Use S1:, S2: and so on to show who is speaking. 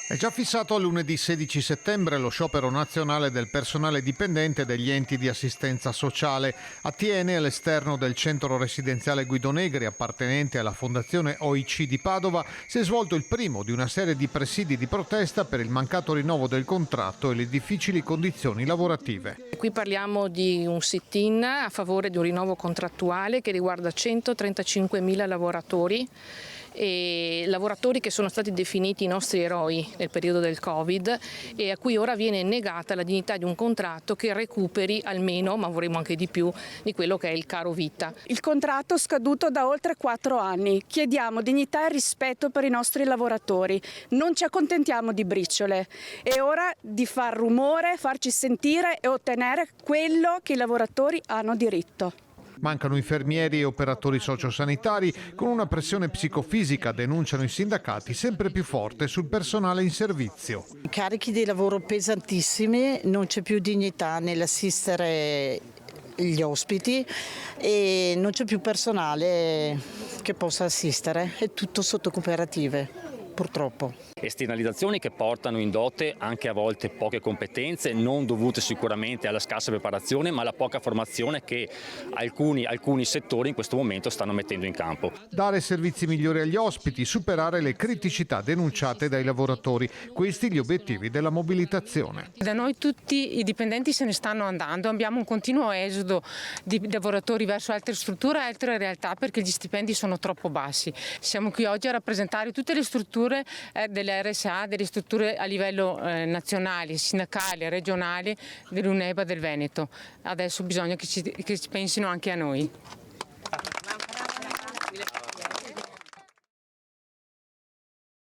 S1: È già fissato a lunedì 16 settembre lo sciopero nazionale del personale dipendente degli enti di assistenza sociale. A Tiene, all'esterno del centro residenziale Guido Negri, appartenente alla Fondazione OIC di Padova, si è svolto il primo di una serie di presidi di protesta per il mancato rinnovo del contratto e le difficili condizioni lavorative.
S2: Qui parliamo di un sit-in a favore di un rinnovo contrattuale che riguarda 135.000 lavoratori che sono stati definiti i nostri eroi nel periodo del Covid e a cui ora viene negata la dignità di un contratto che recuperi almeno, ma vorremmo anche di più, di quello che è il caro vita.
S3: Il contratto scaduto da oltre 4 anni. Chiediamo dignità e rispetto per i nostri lavoratori. Non ci accontentiamo di briciole. È ora di far rumore, farci sentire e ottenere quello che i lavoratori hanno diritto.
S1: Mancano infermieri e operatori sociosanitari, con una pressione psicofisica, denunciano i sindacati, sempre più forte sul personale in servizio.
S4: Carichi di lavoro pesantissimi, non c'è più dignità nell'assistere gli ospiti e non c'è più personale che possa assistere, è tutto sotto cooperative, purtroppo.
S5: Esternalizzazioni che portano in dote anche a volte poche competenze, non dovute sicuramente alla scarsa preparazione, ma alla poca formazione che alcuni settori in questo momento stanno mettendo in campo.
S1: Dare servizi migliori agli ospiti, superare le criticità denunciate dai lavoratori, questi gli obiettivi della mobilitazione.
S6: Da noi tutti i dipendenti se ne stanno andando, abbiamo un continuo esodo di lavoratori verso altre strutture e altre realtà perché gli stipendi sono troppo bassi. Siamo qui oggi a rappresentare tutte le strutture delle RSA, delle strutture a livello nazionale, sindacale, regionale dell'UNEBA del Veneto. Adesso bisogna che ci pensino anche a noi.